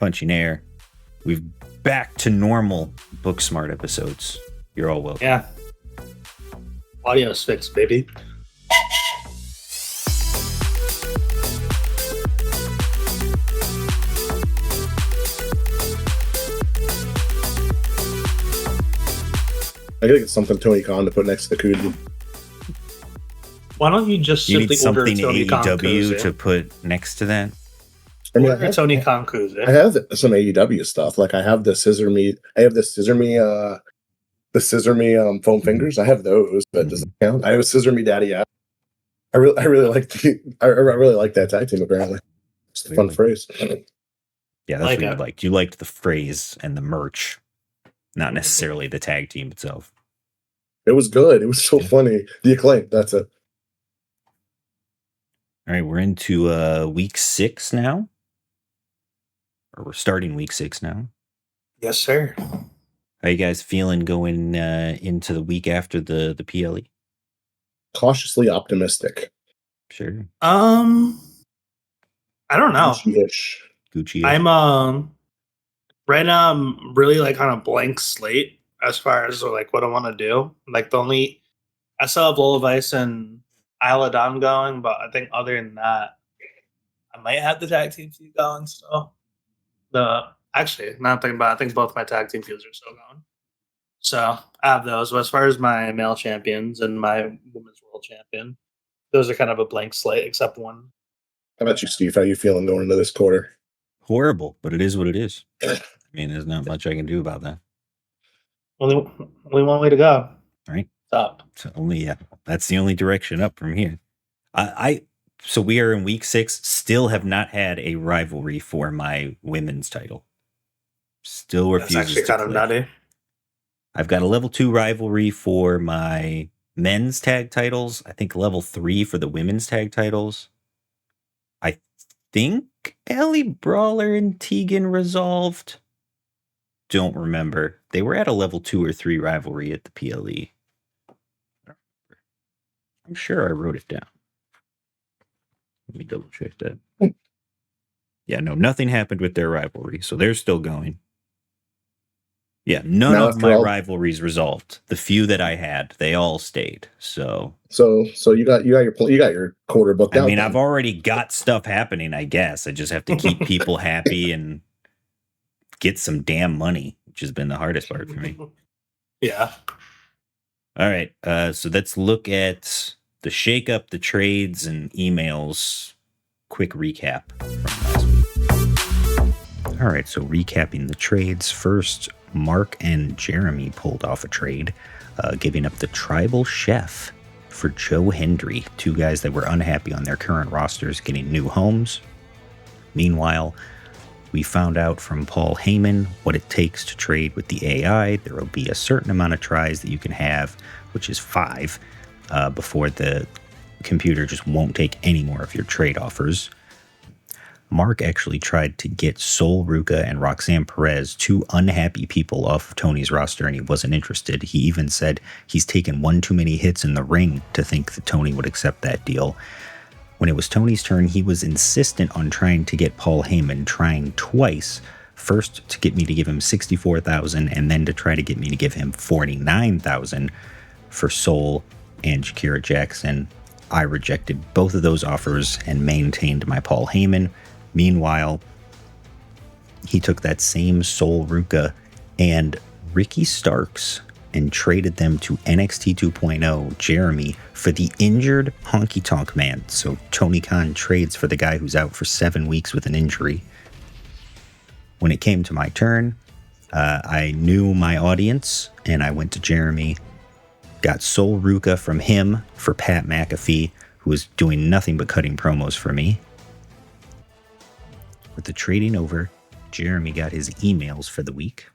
Punching Air. We've back to normal Book Smart episodes. You're all welcome. Yeah. Audio's fixed, baby. I gotta get something Tony Khan to put next to the Kudu. Why don't you just You simply need order something Tony Khan AEW koozie? to put next to that? I mean, Order Tony Khan koozie. I have some AEW stuff. Like I have the Scissor Me foam fingers. I have those, but does it count? I have a Scissor Me Daddy app. I really like I really like that tag team. Apparently, it's a fun phrase. Yeah, that's Like what you it. liked. You liked the phrase and the merch, not necessarily the tag team itself. It was good. It was so funny. The Acclaim. That's it. All right, we're into week 6 now. Or we're starting week 6 now. Yes, sir. How you guys feeling going into the week after the PLE? Cautiously optimistic. Sure. I don't know. Gucci-ish. Gucci. I'm right now I'm really like on a blank slate as far as like what I want to do. Like I still have Lolavice and Isla Dawn going, but I think other than that, I might have the tag team feud going still. Actually, not thinking about it, I think both my tag team feuds are still going. So I have those. But as far as my male champions and my women's world champion, those are kind of a blank slate, except one. How about you, Steve? How you feeling going into this quarter? Horrible, but it is what it is. I mean, there's not much I can do about that. Only one way to go. All right. Up. So that's the only direction up from here. So we are in week 6, still have not had a rivalry for my women's title. Still refuses That's actually to kind of click. nutty. I've got a level 2 rivalry for my men's tag titles. I think level 3 for the women's tag titles. I think Ellie Brawler and Tegan resolved. Don't remember. They were at a level 2 or 3 rivalry at the PLE. I'm sure I wrote it down. Let me double check that. Yeah, no, nothing happened with their rivalry, so they're still going. Yeah, none of my rivalries resolved. The few that I had, they all stayed. So you got your quarter booked out. I mean, I've already got stuff happening, I guess. I just have to keep people happy and get some damn money, which has been the hardest part for me. Yeah. All right, so let's look at the shakeup, the trades, and emails. Quick recap from last week. All right, so recapping the trades first. Mark and Jeremy pulled off a trade, giving up the Tribal Chef for Joe Hendry, 2 guys that were unhappy on their current rosters getting new homes. Meanwhile, we found out from Paul Heyman what it takes to trade with the AI. There will be a certain amount of tries that you can have, which is 5, before the computer just won't take any more of your trade offers. Mark actually tried to get Sol Ruca and Roxanne Perez, 2 unhappy people, off of Tony's roster, and he wasn't interested. He even said he's taken one too many hits in the ring to think that Tony would accept that deal. When it was Tony's turn, he was insistent on trying to get Paul Heyman, trying twice. First to get me to give him $64,000, and then to try to get me to give him $49,000 for Sol and Shakira Jackson. I rejected both of those offers and maintained my Paul Heyman. Meanwhile, he took that same Sol Ruca and Ricky Starks and traded them to NXT 2.0 Jeremy for the injured Honky Tonk Man. So Tony Khan trades for the guy who's out for 7 weeks with an injury. When it came to my turn, I knew my audience and I went to Jeremy, got Sol Ruca from him for Pat McAfee, who was doing nothing but cutting promos for me. With the trading over, Jeremy got his emails for the week.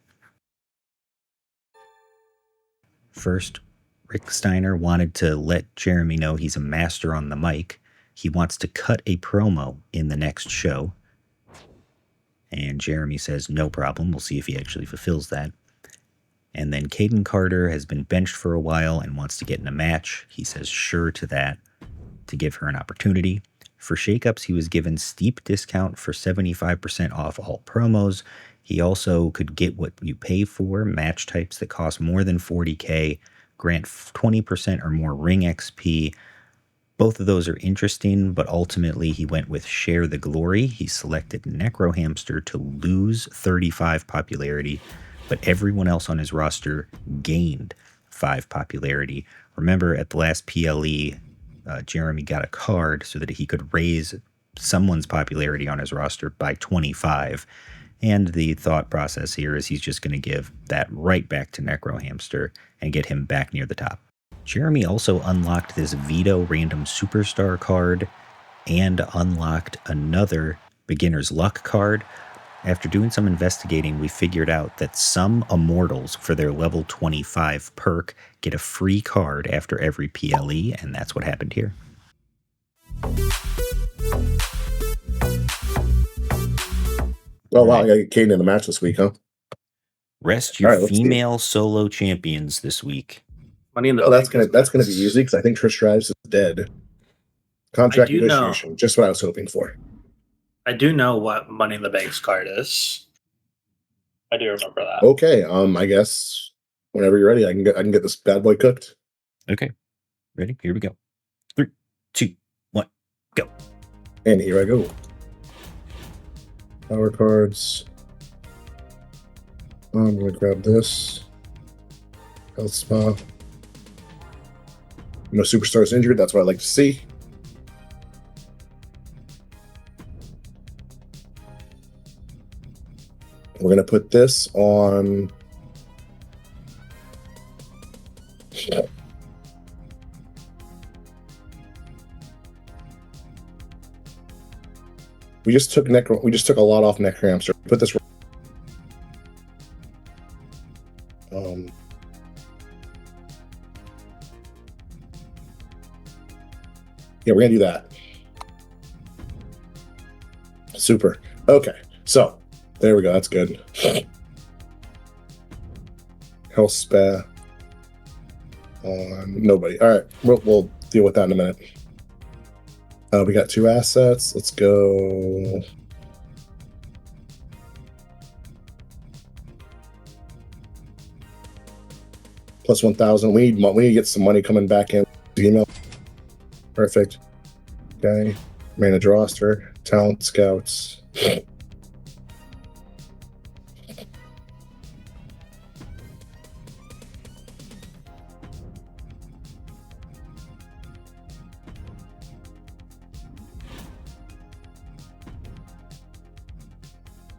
First, Rick Steiner wanted to let Jeremy know he's a master on the mic. He wants to cut a promo in the next show. And Jeremy says, no problem. We'll see if he actually fulfills that. And then Caden Carter has been benched for a while and wants to get in a match. He says sure to that, to give her an opportunity. For shakeups, he was given steep discount for 75% off all promos. He also could get what you pay for, match types that cost more than 40K, grant 20% or more ring XP. Both of those are interesting, but ultimately he went with Share the Glory. He selected Necro Hamster to lose 35 popularity, but everyone else on his roster gained 5 popularity. Remember, at the last PLE, Jeremy got a card so that he could raise someone's popularity on his roster by 25. And the thought process here is he's just going to give that right back to Necro Hamster and get him back near the top. Jeremy also unlocked this Veto Random Superstar card and unlocked another Beginner's Luck card. After doing some investigating, we figured out that some Immortals, for their level 25 perk, get a free card after every PLE, and that's what happened here. Oh, wow. I got to get Kane in the match this week, huh? Rest your female solo champions this week. Money in the that's gonna be easy because I think Trish Stratus is dead. Contract negotiation, just what I was hoping for. I do know what Money in the Bank's card is. I do remember that. Okay, I guess whenever you're ready, I can get this bad boy cooked. Okay, ready? Here we go. 3, 2, 1, go. And here I go. Power cards. I'm gonna grab this. Health spa. No superstars injured. That's what I like to see. We're going to put this on. We just took a lot off Necro Hamster. Put this. Yeah, we're gonna do that. Super. Okay, so there we go. That's good. Health spa on nobody. All right, we'll deal with that in a minute. We got 2 assets. Let's go. Plus 1,000. We need to get some money coming back in. Email. Perfect. Okay. Manage roster. Talent scouts.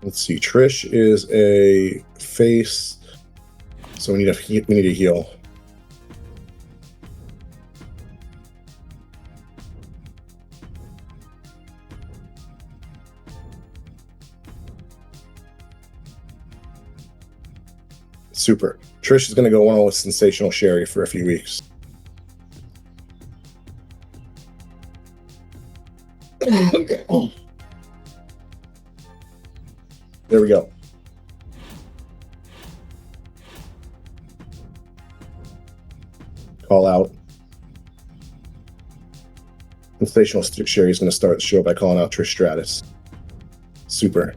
Let's see. Trish is a face, so we need a heal. Super. Trish is going to go on with Sensational Sherry for a few weeks. Okay. There we go. Call out. Sensational Sherry is going to start the show by calling out Trish Stratus. Super.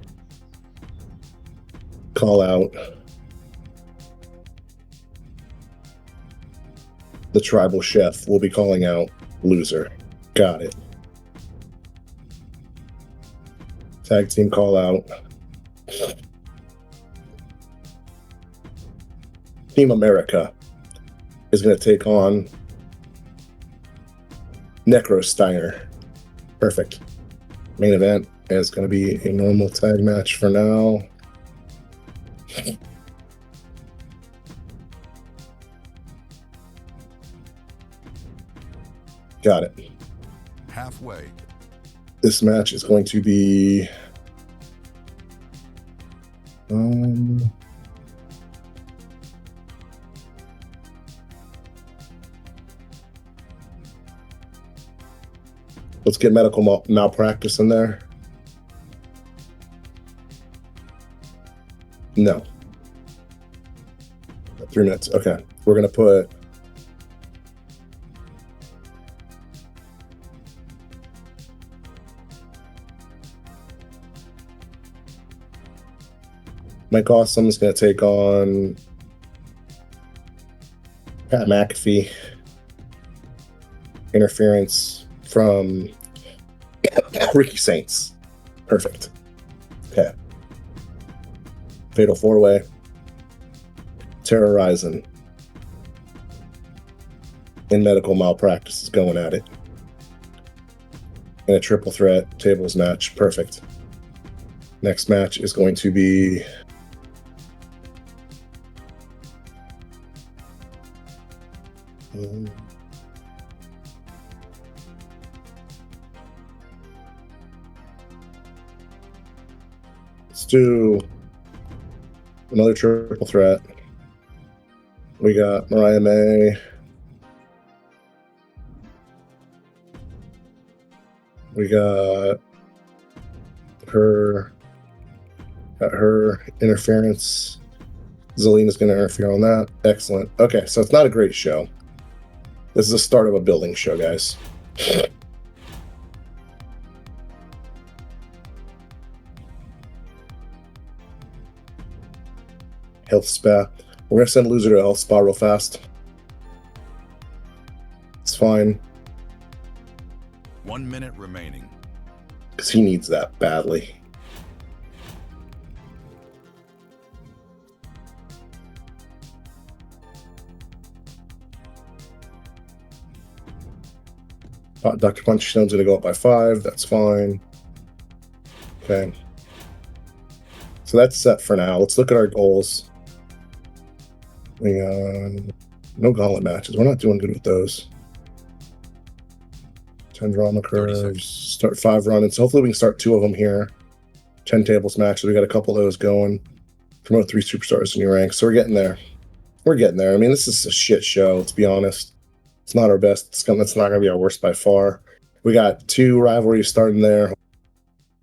Call out. The tribal chef will be calling out Loser. Got it. Tag team call out. Team America is going to take on Necro Steiner. Perfect. Main event is going to be a normal tag match for now. Got it. Halfway. This match is going to be let's get medical malpractice in there. No. 3 minutes. Okay. We're going to put Mike Awesome is going to take on Pat McAfee. Interference from Ricky Saints. Perfect. Okay. Fatal 4-way. Terrorizing. In medical malpractice is going at it. In a triple threat tables match. Perfect. Next match is going to be let's do another triple threat. We got Mariah May. We got her interference. Zelina's going to interfere on that. Excellent. Okay, so it's not a great show. This is the start of a building show, guys. Health spa. We're going to send loser to a health spa real fast. It's fine. 1 minute remaining. Because he needs that badly. Dr. Punchstone's going to go up by 5. That's fine. Okay. So that's set for now. Let's look at our goals. We no gauntlet matches. We're not doing good with those. 10 drama curves. Start 5 run-ins. Hopefully we can start 2 of them here. 10 tables matches. We got a couple of those going. Promote 3 superstars in your ranks. So we're getting there. We're getting there. I mean, this is a shit show, let's be honest. It's not our best. It's not going to be our worst by far. We got 2 rivalries starting there.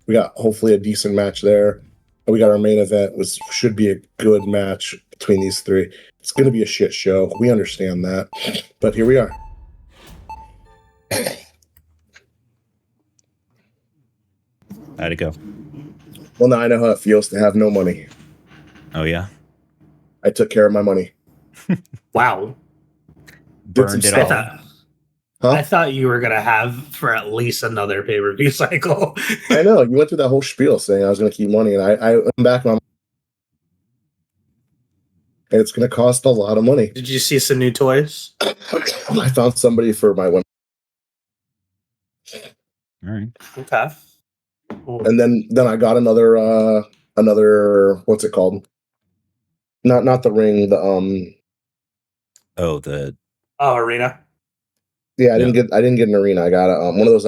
We got hopefully a decent match there. And we got our main event, which should be a good match between these 3. It's going to be a shit show. We understand that. But here we are. How'd it go? Well, now I know how it feels to have no money. Oh, yeah? I took care of my money. Wow. Burned it all. I thought you were gonna have for at least another pay-per-view cycle. I know. You went through that whole spiel saying I was going to keep money, and I went back on. And it's going to cost a lot of money. Did you see some new toys? I found somebody for my one. All right. Okay. And then I got another what's it called? Not the ring, the arena. Yeah, I didn't get an arena. I got one of those.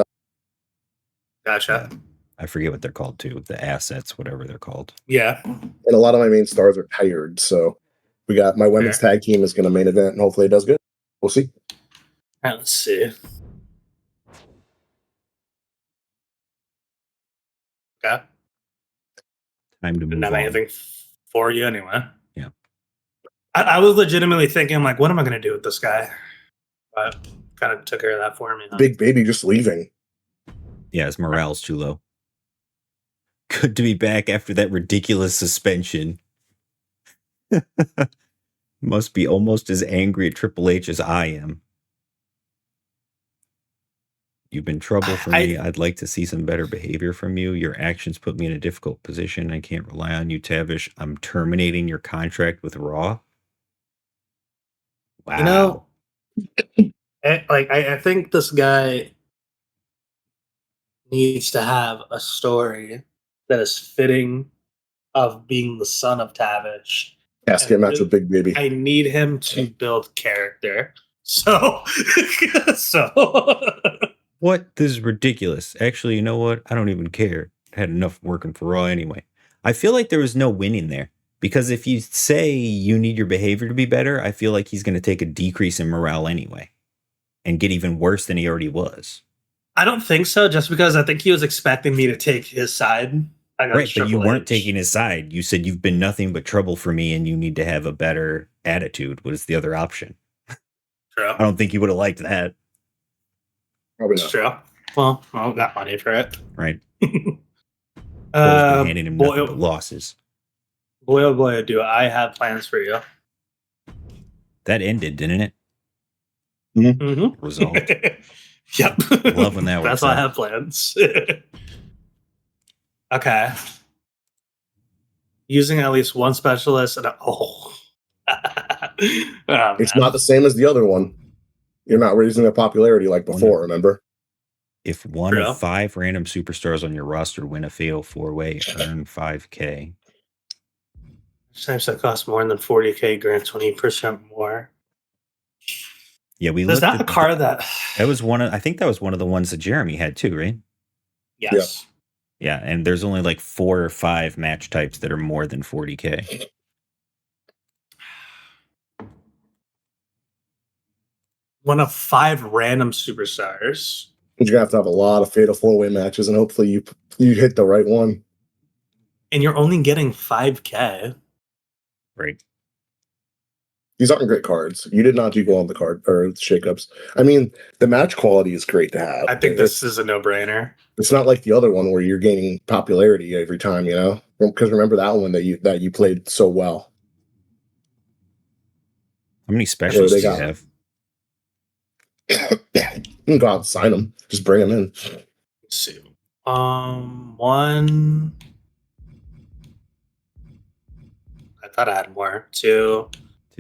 Gotcha. I forget what they're called too. The assets, whatever they're called. Yeah. And a lot of my main stars are tired, so we got my women's tag team is going to main event, and hopefully it does good. We'll see. All right, let's see. Okay. Time to move Didn't have on. anything for you anyway. Yeah. I was legitimately thinking, like, what am I going to do with this guy? But kind of took care of that for me. Huh? Big Baby just leaving. Yeah, his morale's too low. Good to be back after that ridiculous suspension. Must be almost as angry at Triple H as I am. You've been trouble for me. I'd like to see some better behavior from you. Your actions put me in a difficult position. I can't rely on you, Tavish. I'm terminating your contract with Raw. Wow. You know, I think this guy needs to have a story that is fitting of being the son of Tavish. Casket match with Big Baby. I need him to build character. So What? This is ridiculous. Actually, you know what? I don't even care. I had enough working for Raw anyway. I feel like there was no winning there. Because if you say you need your behavior to be better, I feel like he's going to take a decrease in morale anyway. And get even worse than he already was. I don't think so, just because I think he was expecting me to take his side. Right, but you weren't taking his side. You said you've been nothing but trouble for me and you need to have a better attitude. What is the other option? True. I don't think you would have liked that. Probably not. True. Well, I got money for it. Right. Handing him nothing but losses. Boy, oh boy, do I have plans for you. That ended, didn't it? Mm-hmm. Resolved. Yep. Love when that That's works why I out. have plans. Okay. Using at least one specialist and It's not the same as the other one. You're not raising the popularity like before, remember? If one True. of 5 random superstars on your roster win a fatal 4-way, earn 5K. Types that cost more than 40K grant 20% more. Yeah, we There's looked not at a card that was one of, I think that was one of the ones that Jeremy had too, right? Yes. Yeah, and there's only like 4 or 5 match types that are more than 40K. One of 5 random superstars. You're gonna have to have a lot of fatal 4-way matches, and hopefully you hit the right one. And you're only getting 5K. Right. These aren't great cards. You did not do well on the card or shakeups. I mean, the match quality is great to have. I think this is a no-brainer. It's not like the other one where you're gaining popularity every time, you know? Because remember that one that you played so well. How many specials do you got? have? You can go out and sign them. Just bring them in. Let's see. 1. I thought I had more. 2,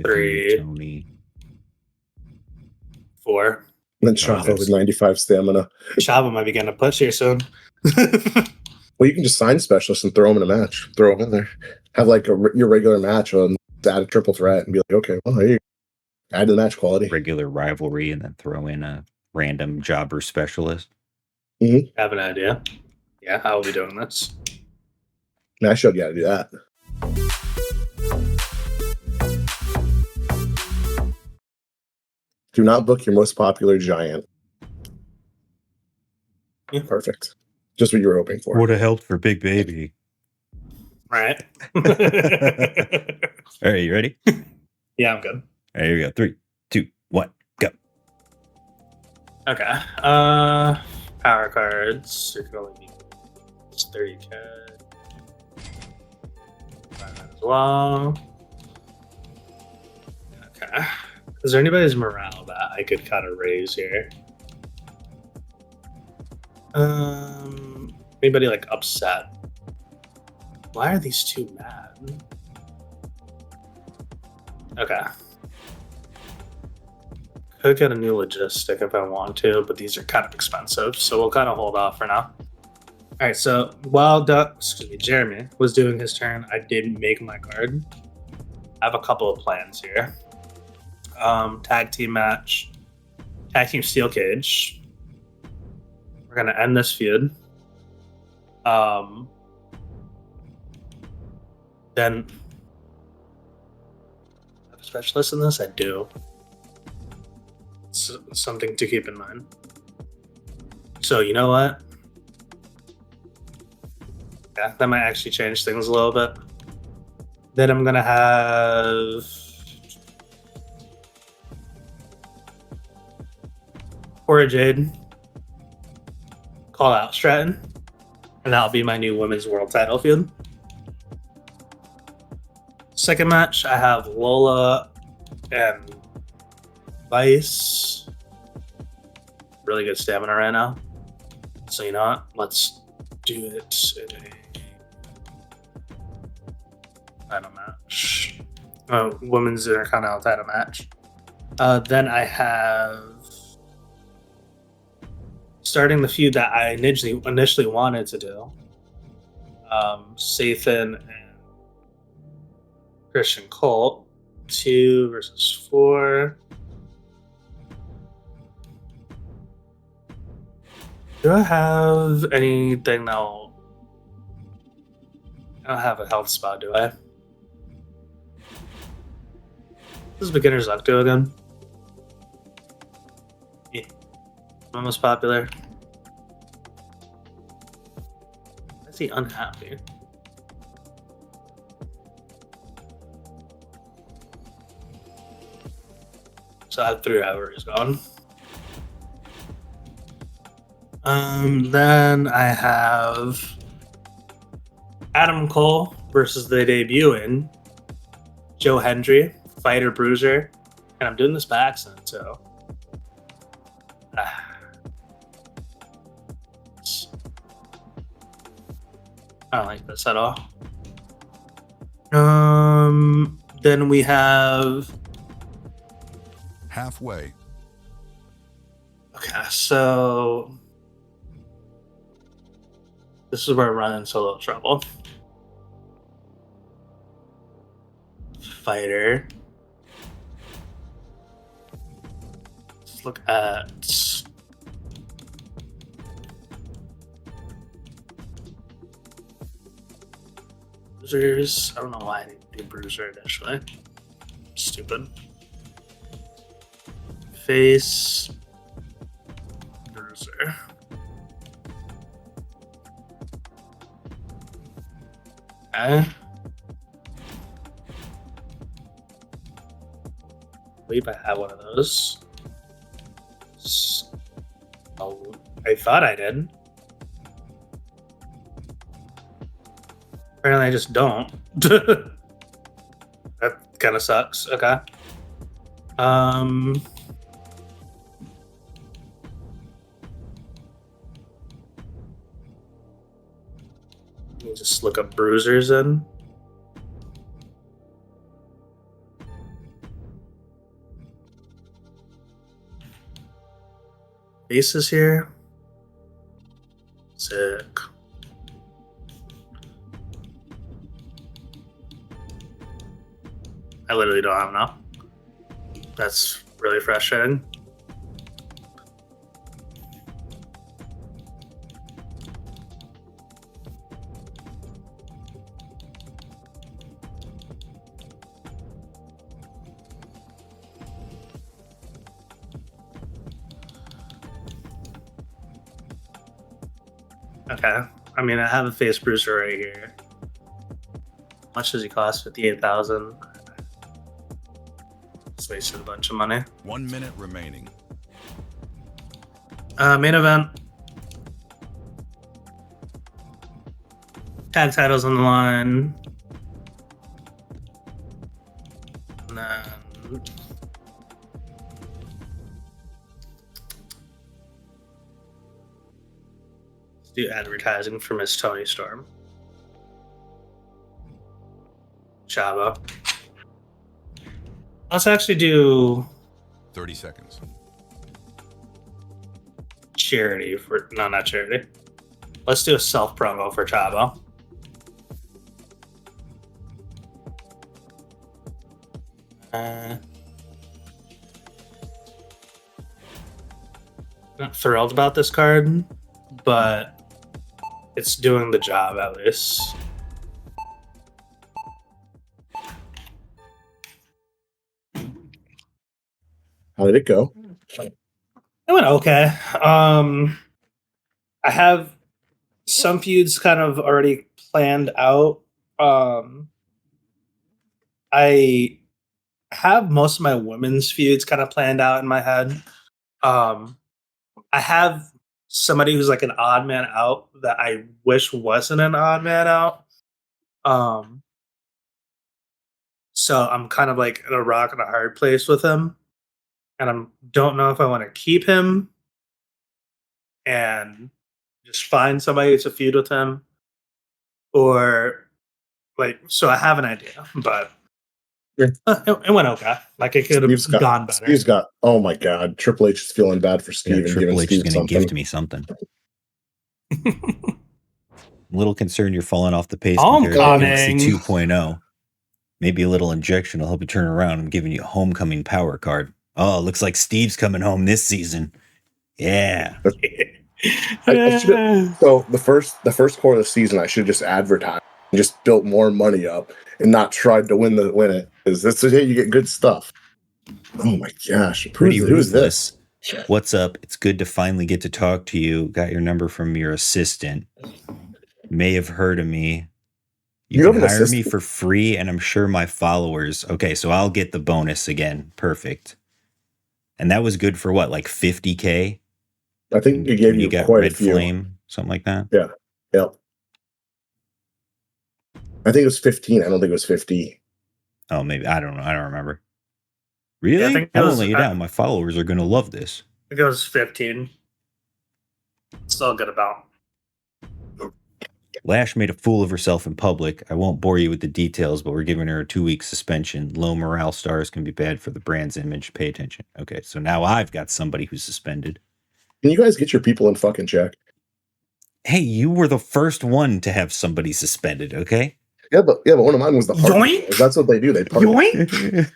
3, Tony. 4. And then Chavo with 95 stamina. Chavo might be getting a push here soon. Well, you can just sign specialists and throw them in a match. Throw them in there. Have like your regular match on add a triple threat and be like, okay, well, there you go. Add to the match quality. Regular rivalry and then throw in a random jobber specialist. I have an idea. Yeah, I will be doing this. I showed you how to do that. Do not book your most popular giant. Yeah. Perfect. Just what you were hoping for. Would have helped for Big Baby. Right. All right, you ready? Yeah, I'm good. All right, here we go. 3, 2, 1, go. Okay. Power cards. There can only be 30K. Buy that as well. Okay. Is there anybody's morale that I could kind of raise here? Anybody like upset? Why are these two mad? Okay. Could get a new logistic if I want to, but these are kind of expensive, so we'll kind of hold off for now. All right, so while Jeremy was doing his turn, I did make my card. I have a couple of plans here. Tag team match, tag team steel cage. We're gonna end this feud. Then have a specialist in this. I do. It's something to keep in mind. So you know what? Yeah, that might actually change things a little bit. Then I'm gonna have Cora Jade call out Stratton, and that'll be my new women's world title feud. Second match, I have Lola and Vice. Really good stamina right now. So you know what? Let's do it in a title match. Women's Intercontinental title match. Then I have starting the feud that I initially wanted to do. Sathan and Christian Colt. 2 versus 4. Do I have anything now? I don't have a health spot, do I? This is beginner's luck do again. Yeah. My most popular. Is he unhappy? So I have 3 rivalries gone. Then I have Adam Cole versus the debuting Joe Hendry, fighter bruiser. And I'm doing this by accident, so. I don't like this at all. Then we have. Halfway. Okay, so this is where I run into a little trouble. Fighter. Let's look at bruisers. I don't know why I didn't do bruiser initially. Stupid. Face. Bruiser. Okay. I believe I have one of those. Oh, I thought I did. Apparently I just don't. That kind of sucks. Okay. Let me just look up bruisers then. Faces here. Sick. I literally don't have enough. That's really frustrating. Okay. I mean, I have a face bruiser right here. How much does he cost? 58,000. Just wasted a bunch of money. 1 minute remaining. Main event. Tag titles on the line. And then let's do advertising for Miss Tony Storm. Chavo. Let's actually do 30 seconds. charity for no, not charity. Let's do a self promo for Chavo. Not thrilled about this card, but it's doing the job at least. How did it go? It went okay. I have some feuds kind of already planned out. I have most of my women's feuds kind of planned out in my head. I have somebody who's like an odd man out that I wish wasn't an odd man out. So I'm kind of like in a rock and a hard place with him. And I don't know if I want to keep him and just find somebody to feud with him, or like. So I have an idea, but it went okay. Like it could have gone better. Steve's got. Oh my God, Triple H is feeling bad for Steve and giving Triple H is Steve going to something. gift me something. I'm a little concerned you're falling off the pace Homecoming. compared to NXT 2.0. Maybe a little injection will help you turn around. I'm giving you a homecoming power card. Oh, it looks like Steve's coming home this season. Yeah. So the first quarter of the season, I should just advertise and just built more money up and not tried to win it. Because that's the day you get good stuff. Oh my gosh. Who's this? What's up? It's good to finally get to talk to you. Got your number from your assistant. May have heard of me. You can hire me for free, and I'm sure my followers. Okay, so I'll get the bonus again. Perfect. And that was good for what, like 50K? I think it gave you got quite Red a few. Flame, something like that. Yeah. Yep. I think it was 15. I don't think it was 50. Oh, maybe. I don't know. I don't remember. Really? Yeah, I think I it won't was, let you down. My followers are going to love this. I think it was 15. Still a good amount. Lash made a fool of herself in public. I won't bore you with the details, but we're giving her a 2-week suspension. Low morale stars can be bad for the brand's image. Pay attention. Okay, so now I've got somebody who's suspended. Can you guys get your people in fucking check? Hey, you were the first one to have somebody suspended, okay? Yeah, but one of mine was the party. Yoink! That's what they do. They party. Yoink!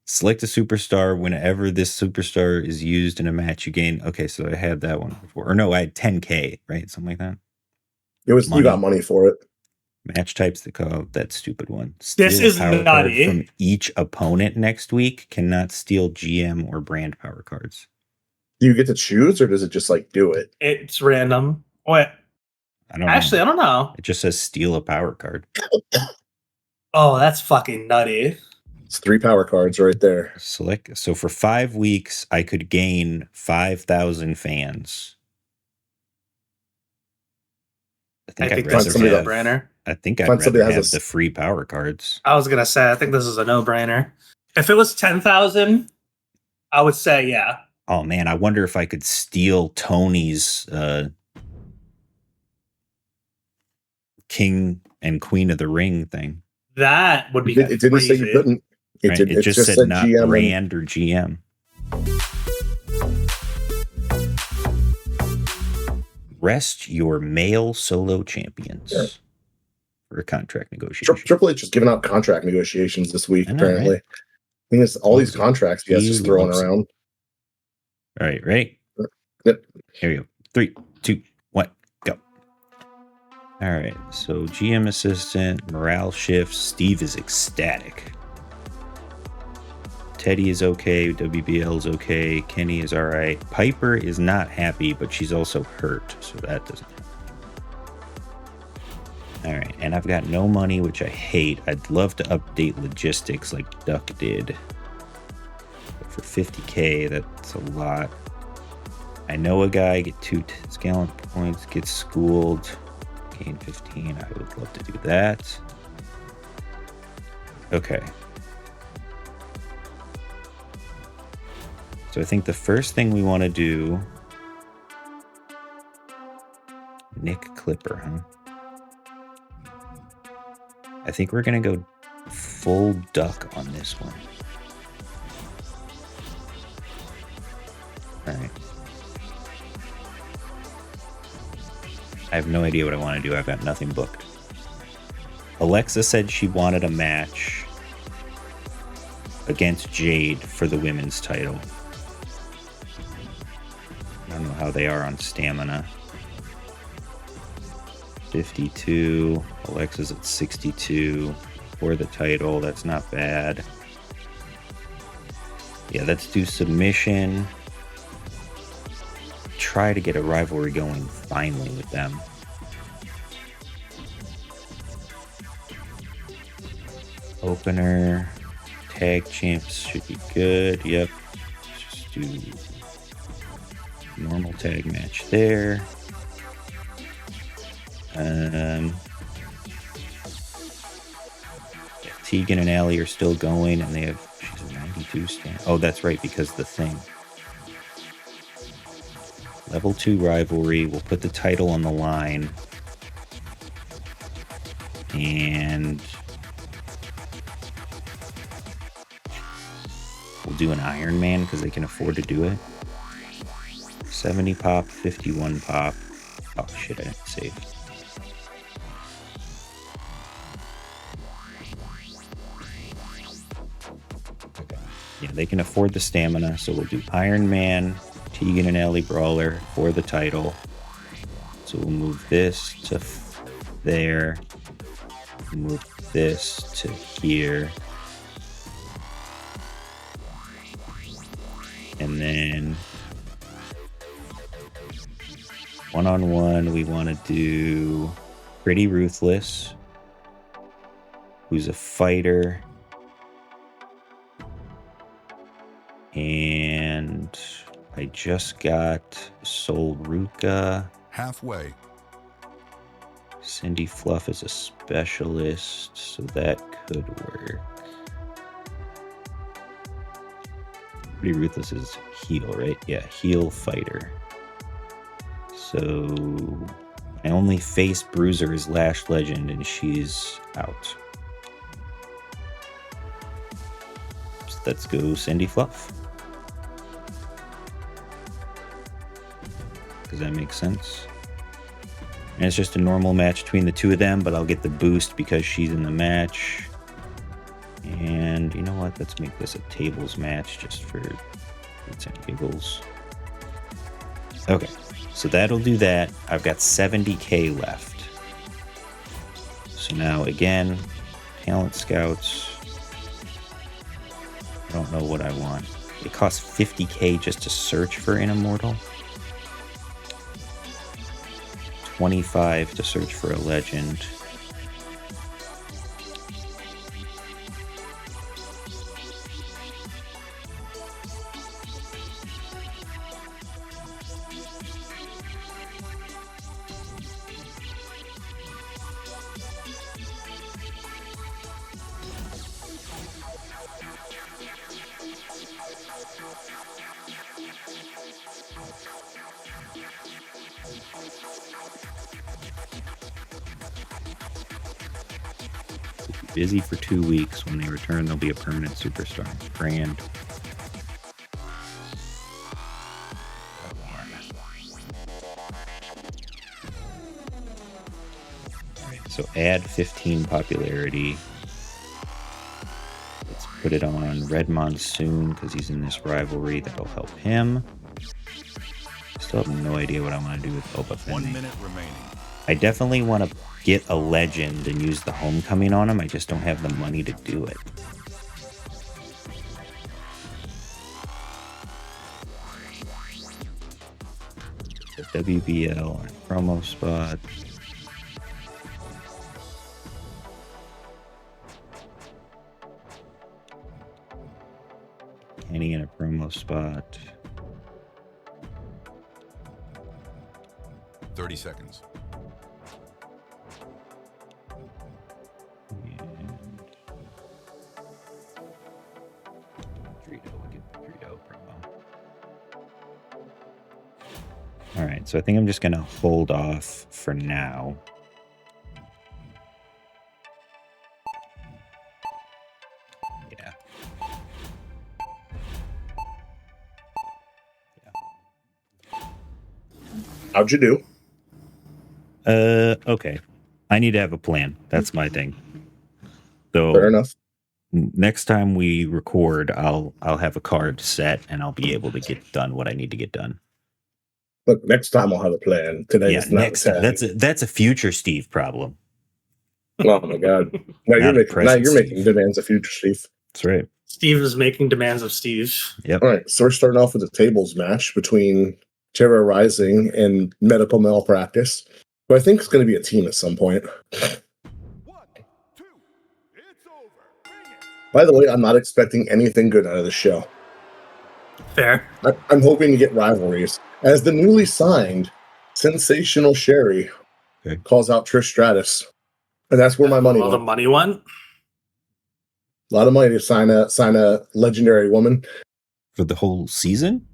Select a superstar. Whenever this superstar is used in a match, you gain. Okay, so I had that one before. Or no, I had 10K, right? Something like that. It was Money. You got money for it. Match types that call that stupid one. Steal This is a power card nutty. from each opponent next week. Cannot steal GM or brand power cards. Do you get to choose, or does it just like do it? It's random. Wait, I don't actually, know. I don't know. It just says steal a power card. Oh, that's fucking nutty. It's 3 power cards right there. Select. So for 5 weeks, I could gain 5,000 fans. I think I'd this rather is a have. no-brainer. I think I'd Find somebody rather that has have the free power cards. I was gonna say, I think this is a no-brainer. If it was 10,000, I would say yeah. Oh man, I wonder if I could steal Tony's King and Queen of the Ring thing. That would be It didn't say you couldn't. Right? It just said not GM brand or GM. Rest your male solo champions for a contract negotiation. Triple H is giving out contract negotiations this week, I know, apparently. right? I think it's all these contracts he has just throwing around. All right, ready? Yep. Here we go. 3, 2, 1, go. All right, so GM assistant, morale shifts. Steve is ecstatic. Teddy is okay. WBL is okay. Kenny is all right. Piper is not happy, but she's also hurt, so that doesn't help. All right, and I've got no money, which I hate. I'd love to update logistics like Duck did. But for 50K, that's a lot. I know a guy, get 2 talent points, get schooled, gain 15. I would love to do that. Okay. So I think the first thing we want to do, Nick Clipper, huh? I think we're going to go full duck on this one. All right. I have no idea what I want to do. I've got nothing booked. Alexa said she wanted a match against Jade for the women's title. I don't know how they are on stamina. 52. Alexa's at 62 for the title. That's not bad. Yeah, let's do submission. Try to get a rivalry going finally with them. Opener. Tag champs should be good. Yep. Let's just do normal tag match there. Tegan and Allie are still going, and they have, she's a 92 stand. Oh, that's right, because the thing. Level 2 rivalry. We'll put the title on the line. And we'll do an Iron Man because they can afford to do it. 70 pop, 51 pop. Oh shit, I didn't save. Okay. Yeah, they can afford the stamina, so we'll do Iron Man, Tegan and Ellie Brawler for the title. So we'll move this to there. Move this to here. And then one-on-one, we want to do Pretty Ruthless, who's a fighter. And I just got Sol Ruka. Halfway. Cindy Fluff is a specialist, so that could work. Pretty Ruthless is heel, right? Yeah, heel fighter. So my only face bruiser is Lash Legend, and she's out. So let's go Cindy Fluff. Does that make sense? And it's just a normal match between the two of them, but I'll get the boost because she's in the match. And you know what? Let's make this a tables match just for it's and giggles. Okay, so that'll do that. I've got 70k left. So now again, talent scouts. I don't know what I want. It costs 50k just to search for an immortal. 25 to search for a legend. Busy for 2 weeks. When they return, they'll be a permanent superstar. Grand. Alright, so add 15 popularity. Let's put it on Red Monsoon because he's in this rivalry. That'll help him. Still have no idea what I want to do with Boba Fett. 1 minute remaining. I definitely want to get a legend and use the homecoming on him. I just don't have the money to do it. The WBL on promo spot. Kenny in a promo spot. 30 seconds. All right, so I think I'm just gonna hold off for now. Yeah. How'd you do? Okay. I need to have a plan. That's my thing. So Fair enough. next time we record, I'll have a card set and I'll be able to get done what I need to get done. Look, next time I'll have a plan. Today Yeah, is not next time. that's a future Steve problem. Oh my god! Now Not you're a making Steve. demands of future Steve. That's right. Steve is making demands of Steve. Yep. All right, so we're starting off with a tables match between Terra Rising and Medical Malpractice, who I think is going to be a team at some point. 1, 2, it's over. Bring it. By the way, I'm not expecting anything good out of the show. Fair. I'm hoping to get rivalries. As the newly signed Sensational Sherry Okay. calls out Trish Stratus. And that's where my money Well, the went. money won. A lot of money to sign a legendary woman. For the whole season?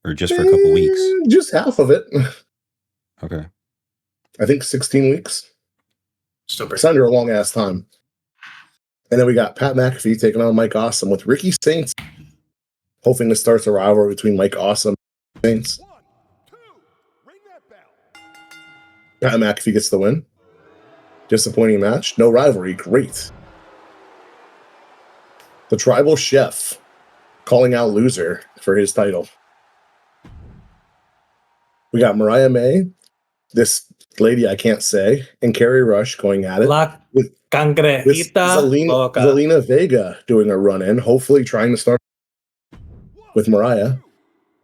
Or just for a couple weeks? Just half of it. Okay. I think 16 weeks. Still pretty. It's under a long ass time. And then we got Pat McAfee taking on Mike Awesome with Ricky Saints, hoping to start a rivalry between Mike Awesome and Saints. 1, 2, ring that bell. Pat McAfee gets the win. Disappointing match. No rivalry. Great. The Tribal Chef calling out Loser for his title. We got Mariah May, this lady I can't say, and Carrie Rush going at it. La with Cangrejita Loca. Zelina Vega doing a run-in, hopefully trying to start with Mariah. 2,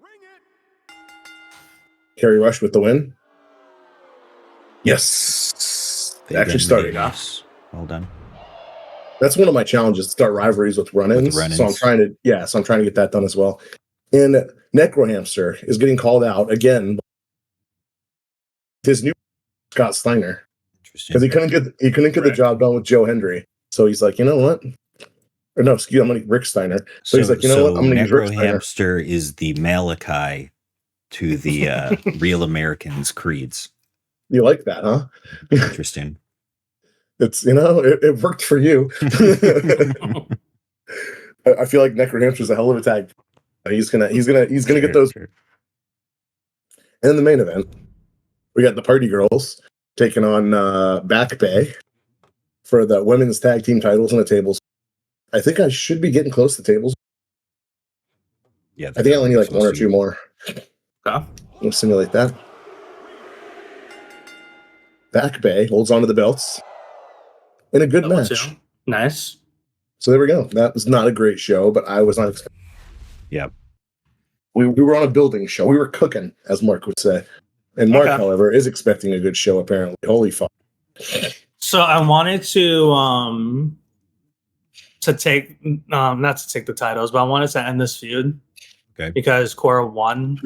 ring it. Carrie Rush with the win. Yes. They Actually again, starting really off. nice. Well done. That's one of my challenges, to start rivalries with run-ins. With run-ins. So I'm trying to get that done as well. And Necrohamster is getting called out again. His new Scott Steiner Interesting. because he couldn't get the job done with Joe Hendry. So he's like, you know what? Or no, excuse me, I'm gonna Rick Steiner. So he's like, you know what? I'm gonna use Rick Steiner. Hamster is the Malachi to the Real Americans creeds. You like that, huh? Interesting. It's it worked for you. I feel like Necro Hamster's a hell of a tag. He's gonna get those. Sure. And in the main event, we got the Party Girls taking on Back Bay for the women's tag team titles and the tables. I think I should be getting close to tables. Yeah, I think I only need like one or two more. Okay. We'll simulate that. Back Bay holds on to the belts in a good match. Nice. So there we go. That was not a great show, but I was not expecting. Yeah. We were on a building show. We were cooking, as Mark would say. And Mark, however, is expecting a good show, apparently. Holy fuck. So I wanted to take not to take the titles, but I wanted to end this feud. Okay. Because Cora won.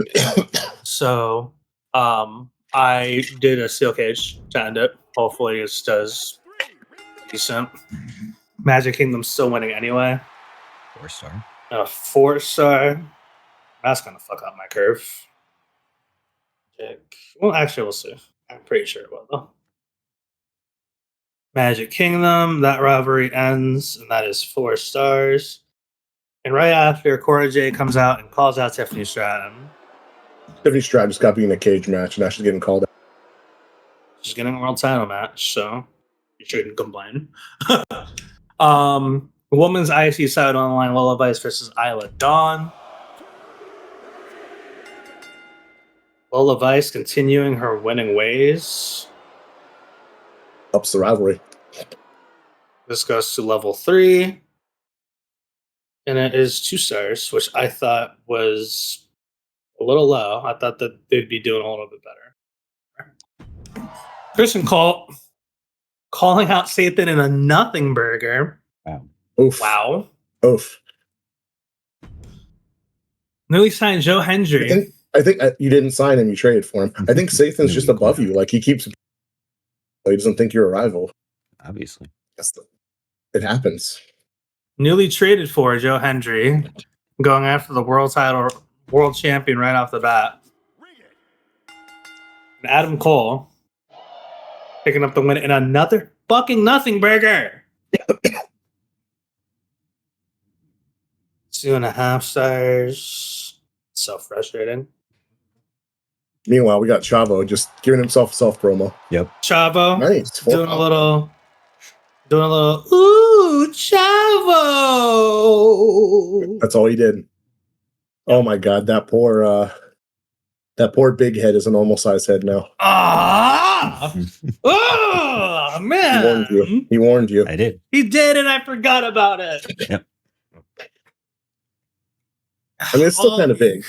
So I did a steel cage to end it. Hopefully it does decent. Magic Kingdom's still winning anyway. 4-star. 4-star. That's gonna fuck up my curve. Well, actually, we'll see. I'm pretty sure it will, though. Magic Kingdom, that rivalry ends, and that is 4 stars. And right after, Cora Jade comes out and calls out Tiffany Stratton. Tiffany Stratton just got being in a cage match, and now she's getting called out. She's getting a world title match, so you shouldn't complain. Women's IC side on the line, Lola Vice versus Isla Dawn. Lola Vice continuing her winning ways. Ups the rivalry. This goes to level 3. And it is 2 stars, which I thought was a little low. I thought that they'd be doing a little bit better. Christian Cole calling out Satan in a nothing burger. Wow. Oof. Wow. Oof. Newly signed Joe Hendry. I think you didn't sign him, you traded for him. I think Satan's just above you. Like, he doesn't think you're a rival. Obviously. It happens. Newly traded for Joe Hendry, going after the world title, world champion right off the bat. And Adam Cole picking up the win in another fucking nothing burger. 2.5 stars. So frustrating. Meanwhile, we got Chavo just giving himself a self promo. Yep. Chavo. Nice. Doing a little ooh, Chavo. That's all he did. Oh my god, that poor big head is a normal size head now. Oh man. He warned you. I did. He did, and I forgot about it. Yep. I mean, it's still kind of big.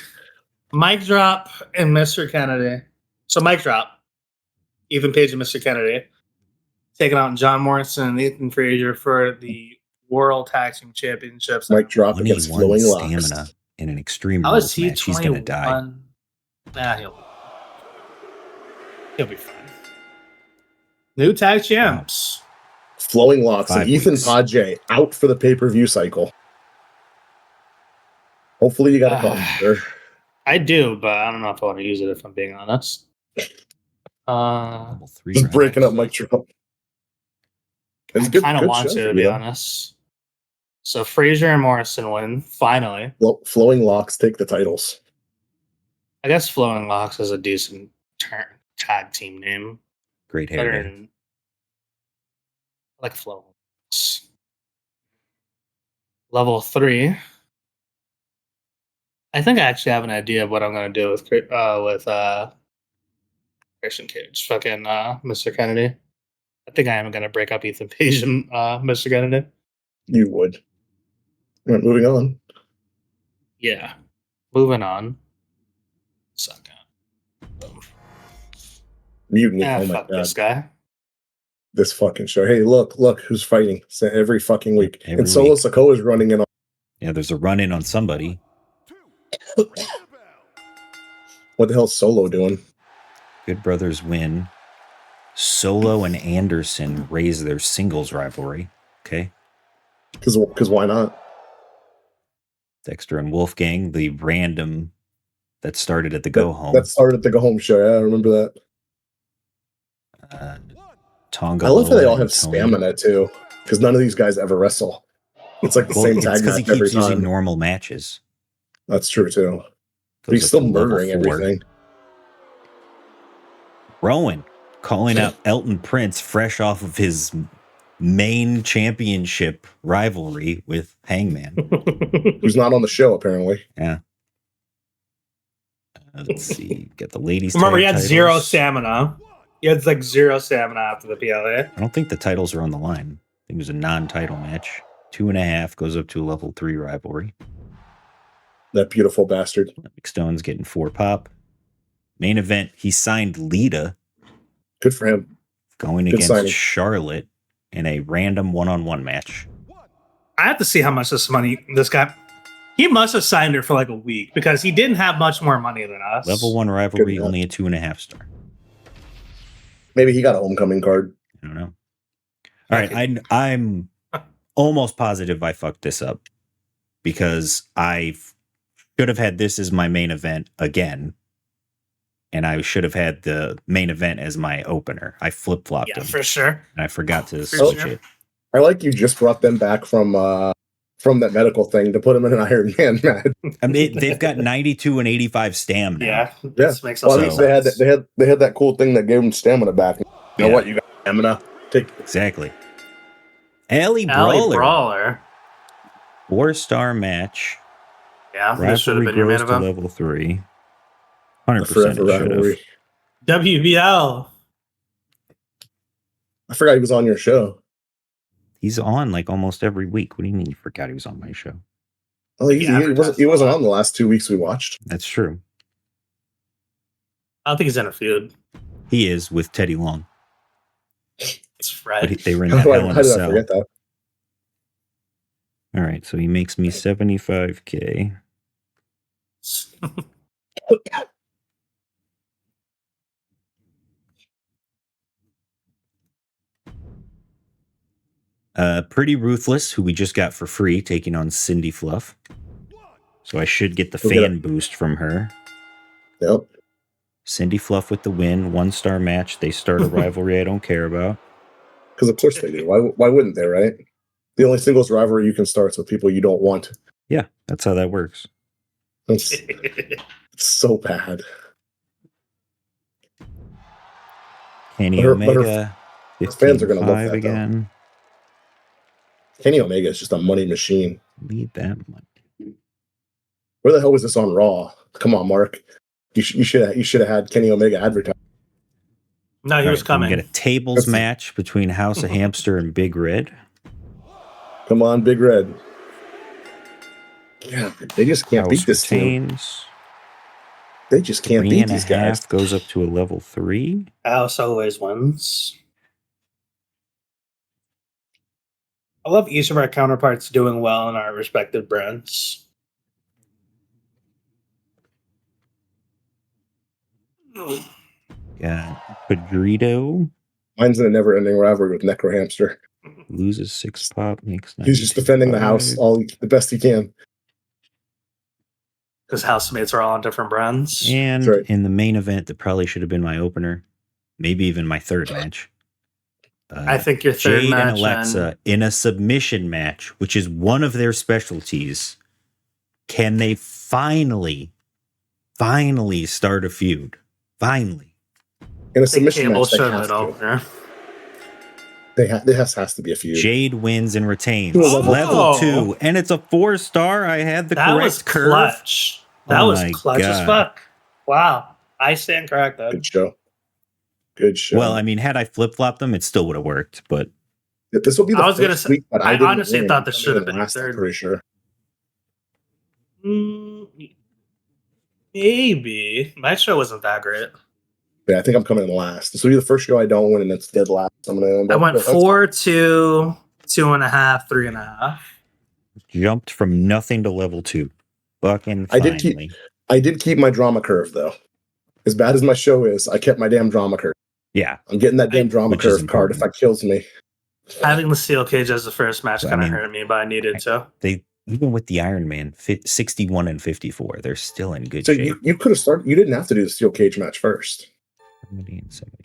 Mic drop and Mr. Kennedy. So mic drop. Ethan Page and Mr. Kennedy taking out John Morrison and Ethan Frazier for the World Tag Team Championships. Mic drop against Flowing Locks. Stamina in an extreme How is he match. He's going to die. Nah, he'll be fine. New tag champs. Flowing Locks 5 and Ethan Page out for the pay-per-view cycle. Hopefully you got a call, sir. I do, but I don't know if I want to use it, if I'm being honest. Level 3 Just breaking up mic drop. I kind of want to be honest. So Frazier and Morrison win, finally. Flowing Locks take the titles. I guess Flowing Locks is a decent tag team name. Great hair. Better than, I like Flowing Locks. Level 3. I think I actually have an idea of what I'm going to do with Christian Cage. Fucking Mr. Kennedy. I think I am going to break up Ethan Page and Mr. Kennedy. You would. All right, moving on. Yeah. Moving on. Second. Mutiny. Oh my fuck god. This guy. This fucking show. Hey, look who's fighting every fucking week. Every Solo week. Sikoa is running in on. Yeah, there's a run in on somebody. What the hell's Solo doing? Good Brothers win. Solo and Anderson raise their singles rivalry. Okay. Because why not? Dexter and Wolfgang, the random that started at the go home. That started at the go home show. Yeah, I remember that. Tonga. I love how they all and have Tony. stamina too, because none of these guys ever wrestle. It's like the same tag because he match every keeps using time. normal matches. That's true too. But Goes he's up still to level murdering 4. everything. Rowan calling out Elton Prince fresh off of his main championship rivalry with Hangman. Who's not on the show apparently. Yeah. Let's see. Get the ladies. Remember, he had titles. 0 stamina. He had like 0 stamina after the PLA. I don't think the titles are on the line. I think it was a non-title match. 2.5 goes up to a level 3 rivalry. That beautiful bastard. Mick Stone's getting 4 pop. Main event, he signed Lita. Good for him. Going Good against signing. Charlotte in a random one-on-one match. I have to see how much this guy. He must have signed her for like a week because he didn't have much more money than us. Level 1 rivalry, Good only a 2.5 star. Maybe he got a homecoming card. I don't know. All right, I'm almost positive I fucked this up because I should have had this as my main event again, and I should have had the main event as my opener. I flip-flopped Yeah, them, for sure. and I forgot to For switch sure. it. I like you just brought them back from that medical thing to put them in an Iron Man match. I mean, they've got 92 and 85 stam now. Yeah, Yeah. this makes Well, sense. they had that cool thing that gave them stamina back. You know Yeah. what? You got stamina. Take Exactly. Alley Alley Brawler. Brawler. 4-star match. Yeah, this should have Rivalry been your main grows to event. level 3. a 100% forever it should have. rivalry. WBL. I forgot he was on your show. He's on like almost every week. What do you mean you forgot he was on my show? Oh, he wasn't on the last 2 weeks we watched. That's true. I don't think he's in a feud. He is with Teddy Long. It's right. But they were in How that Hell in did a I Cell. forget that? All right, so he makes me 75K. Pretty Ruthless, who we just got for free, taking on Cindy Fluff. So I should get the fan boost from her. Yep. Cindy Fluff with the win, 1-star match. They start a rivalry I don't care about. Because of course they do. Why wouldn't they, right? The only singles rivalry you can start is with people you don't want. Yeah, that's how that works. It's so bad. Kenny But her Omega, fans are gonna love 15.5 that, again. Kenny Omega is just a money machine. Need that money. Where the hell was this on Raw? Come on, Mark. You should have had Kenny Omega advertised. No, he was coming. We get a tables match between House of Hamster and Big Red. Come on, Big Red. Yeah, they just can't beat this team. retains. They just can't beat these guys. 3.5 goes up to a level 3. House always wins. I love each of our counterparts doing well in our respective brands. Got Pedrito. Mine's in a never-ending rivalry with Necro Hamster. Loses 6 pop, makes 95. He's just defending the house the best he can. Because housemates are all on different brands. And That's right. in the main event, that probably should have been my opener. Maybe even my third match. I think your third Jade match and Alexa in a submission match, which is one of their specialties. Can they finally start a feud? Finally. In a I think submission Cable match, they showed have it to. over. There has to be a feud. Jade wins and retains. Oh. Level 2. And it's a 4-star. I had the That correct was curve. clutch. That Oh was my clutch as God. fuck. Wow. I stand corrected. Good show. Good show. Well, I mean, had I flip-flopped them, it still would have worked. But this will be the I was gonna first say- week that I didn't honestly win. thought this I'm should have gonna been last, third. I'm pretty sure. Maybe. My show wasn't that great. Yeah, I think I'm coming in last. This will be the first show I don't win, and it's dead last. I'm gonna end I up- went that's 4, 2, 2.5, 3.5. jumped from nothing to level 2. Fucking I finally. did I did keep my drama curve though. As bad as my show is, I kept my damn drama curve. Yeah. I'm getting that damn drama Which is curve card if important. that kills me. Having the steel cage as the first match Well, I kind of mean, hurt me, but I needed to. They even with the Iron Man 61 and 54, they're still in good So shape. you could have started. You didn't have to do the steel cage match first.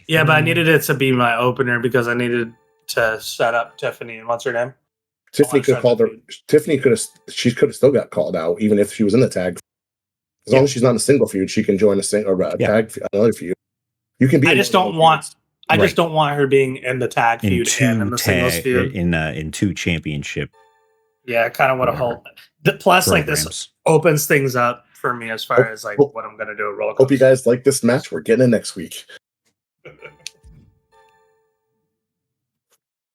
Yeah, but I needed it to be my opener because I needed to set up Tiffany and what's her name? Tiffany could have called her. Tiffany could have. She could have still got called out even if she was in the tag. As long as she's not in a single feud, she can join a tag another feud. You can be. I just don't want. I just don't want her being in the tag feud and in the singles feud in two championship. Yeah, I kind of want to hold. Plus, like this opens things up for me as far as like what I'm gonna do. Hope you guys like this match. We're getting it next week.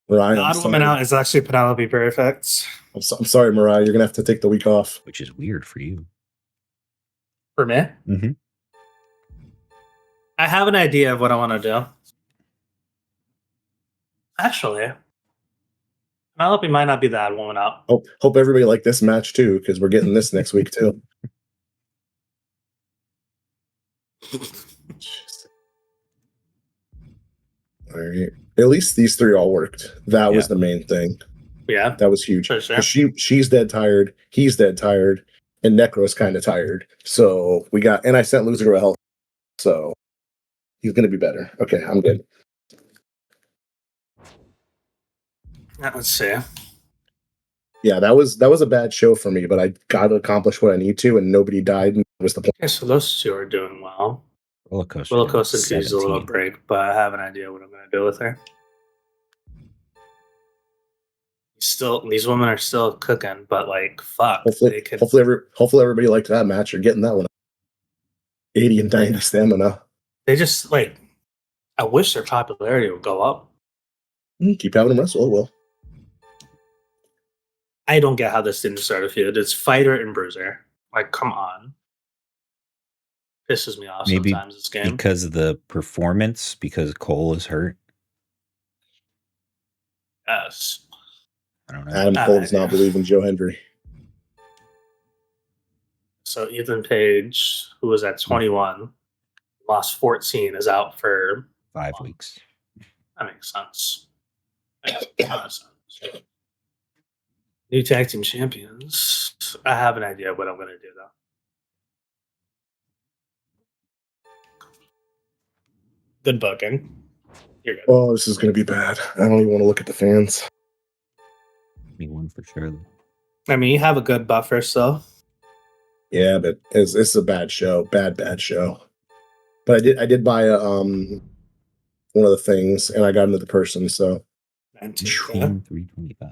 Mariah, the odd woman out is actually Penelope Perfect. I'm sorry, Mariah. You're gonna have to take the week off, which is weird for you. For me, I have an idea of what I want to do. Actually, Penelope might not be the odd woman out. Hope everybody liked this match too, because we're getting this next week too. All right. At least these three all worked. That was the main thing. Yeah. That was huge. For sure. She's dead tired. He's dead tired. And Necro's kind of tired. So we got, and I sent Loser to health. So he's going to be better. Okay, I'm good. Let's see. Yeah, that was a bad show for me, but I got to accomplish what I need to, and nobody died. And that was the point. Okay, so those two are doing well. Roller Coaster needs a little break, but I have an idea what I'm going to do with her. These women are still cooking, but like, fuck. Hopefully everybody liked that match. You're getting that one. 80 and 90 stamina. They just like, I wish their popularity would go up. Keep having them wrestle. It will. I don't get how this didn't start a feud. It's Fighter and Bruiser. Like, come on. Pisses me off sometimes this game. Because of the performance, because Cole is hurt. Yes. I don't know. Adam Cole does not believe in Joe Hendry. So Ethan Page, who was at 21, lost 14, is out for 5 weeks. That makes sense. New tag team champions. I have an idea what I'm going to do, though. Good booking. You're good. Oh, this is going to be bad. I don't even want to look at the fans. Me one for sure. I mean, you have a good buffer, so. Yeah, but it's a bad show. Bad show. But I did buy one of the things, and I got into the person, so. 325.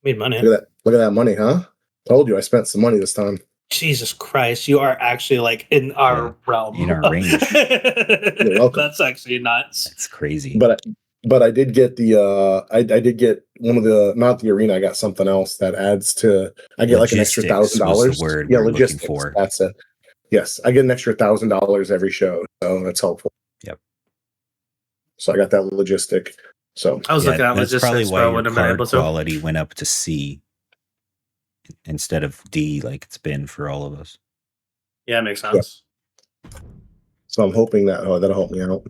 Made money. Look at that money, huh? Told you I spent some money this time. Jesus Christ, you are actually like in our realm. In our range. You're welcome. That's actually nuts. That's crazy. But I did get the I did get one of the, not the arena, I got something else that adds to, I get like an extra $1,000. Yeah, logistics. For. That's it. Yes, I get an extra $1,000 every show, so that's helpful. Yep. So I got that logistic. So I was looking at logistics, probably why your card quality went up to C instead of D, like it's been for all of us. Yeah, it makes sense. Yeah. So I'm hoping that that'll help me out.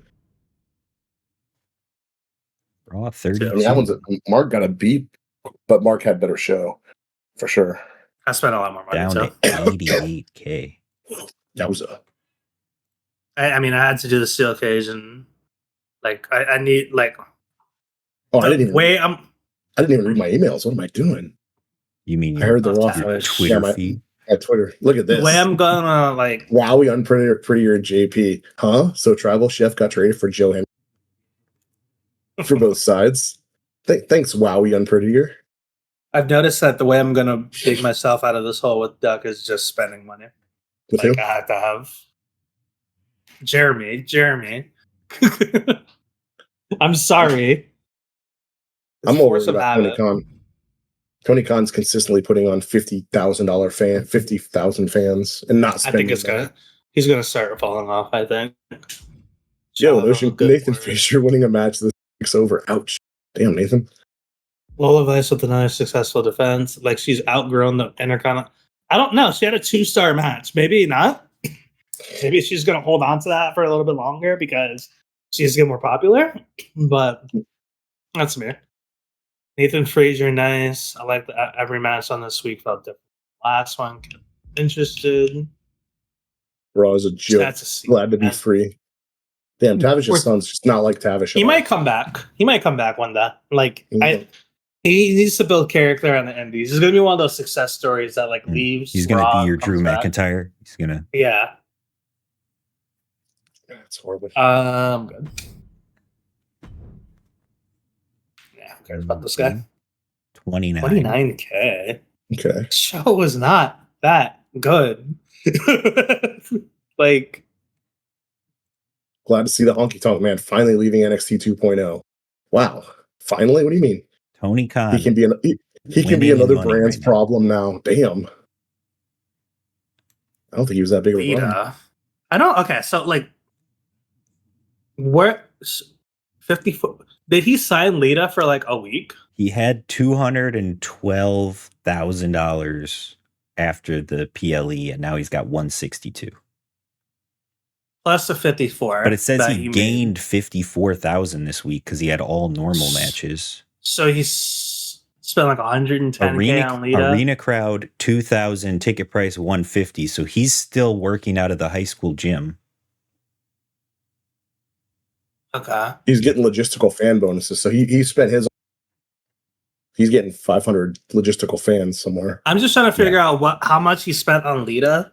Raw 30. I mean, that one's Mark got a beat, but Mark had better show for sure. I spent a lot more money. Down to 88K. That was I mean, I had to do the steel cage, and like I need like. Oh, I didn't even read my emails. What am I doing? You mean I heard the raw Twitter feed? At Twitter. Look at this. The way I'm gonna like. Wowie Unprettier JP, huh? So Tribal Chef got traded for Joe Henry. For both sides. Thanks, Wowie Unprettier. I've noticed that the way I'm gonna dig myself out of this hole with Duck is just spending money. With like who? I have to have Jeremy. I'm sorry. I'm over about Tony Khan. Tony Khan's consistently putting on $50,000 50,000 fans and not spending. I think he's gonna start falling off. I think. Yo, Nathan Fisher winning a match this week's over. Ouch! Damn, Nathan. Lola Vice with another successful defense. Like she's outgrown the Intercontinental. I don't know. She had a 2-star match. Maybe not. Maybe she's gonna hold on to that for a little bit longer because she needs to get more popular, but that's me. Nathan Frazier, nice. I like every match on this week felt different. Last one, interested. Raw is a joke. That's a scene, Glad to be man. free. Damn, Tavish's son's just not like Tavish. He might come back. He might come back one day. Like he needs to build character on the indies. He's gonna be one of those success stories that like leaves. He's gonna Raw, be your Drew comes back. McIntyre. He's gonna. Yeah. That's horrible. Good. Yeah, who cares about this guy? 29. 29K. Okay. Show was not that good. Like, Glad to see the honky tonk man finally leaving NXT 2.0. Wow. Finally? What do you mean? Tony Khan. He can be he can be another brand's problem now. Damn. I don't think he was that big of a problem. Lita. I don't. Okay, so like, where 54? Did he sign Lita for like a week? He had $212,000 after the PLE, and now he's got 162. Plus the 54. But it says that he gained 54,000 this week because he had all normal matches. So he's spent like 110K on Lita. Arena crowd 2,000, ticket price 150. So he's still working out of the high school gym. Okay. He's getting logistical fan bonuses. So he spent his. He's getting 500 logistical fans somewhere. I'm just trying to figure out how much he spent on Lita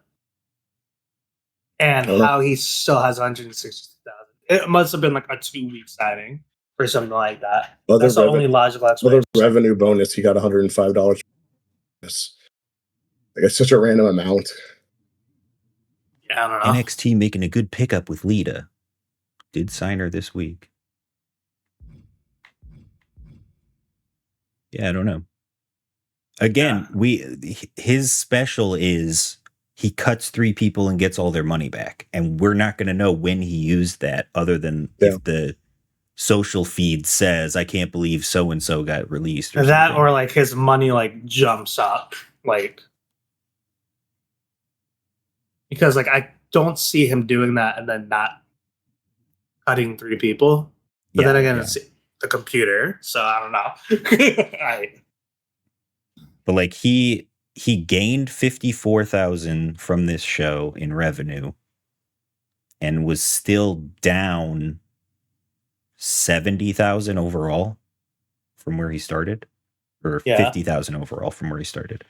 and how he still has 160,000. It must have been like a 2-week signing or something like that. That's the only logical explanation. Other revenue bonus, he got $105. Like it's such a random amount. Yeah, I don't know. NXT making a good pickup with Lita. Did sign her this week. Yeah, I don't know. Again, his special is he cuts 3 people and gets all their money back. And we're not going to know when he used that other than if the social feed says, I can't believe so-and-so got released. Or that something. or like his money like jumps up. Like, because like I don't see him doing that and then not cutting 3 people. But then again, it's the computer, so I don't know. But like he gained 54,000 from this show in revenue and was still down 70,000 overall from where he started, or 50,000 overall from where he started.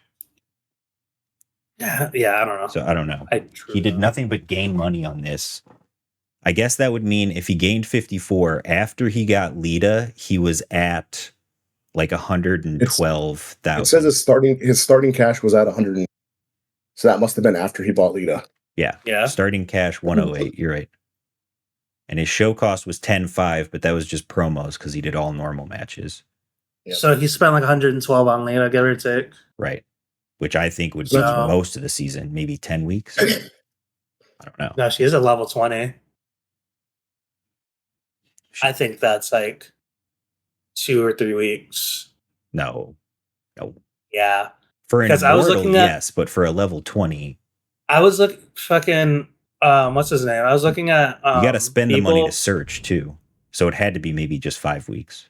Yeah, I don't know. So I don't know. He did nothing but gain money on this. I guess that would mean if he gained 54 after he got Lita, he was at like 112,000. It says his starting cash was at 100. So that must have been after he bought Lita. Yeah. Starting cash 108. You're right. And his show cost was 10.5, but that was just promos because he did all normal matches. Yep. So he spent like 112 on Lita, give or take. Right. Which I think would be most of the season, maybe 10 weeks. I don't know. No, she is at level 20. I think that's like 2 or 3 weeks. No. Yeah. For an immortal, I was looking at, yes, but for a level 20. I was looking fucking what's his name? I was looking at you gotta spend the money to search too. So it had to be maybe just 5 weeks.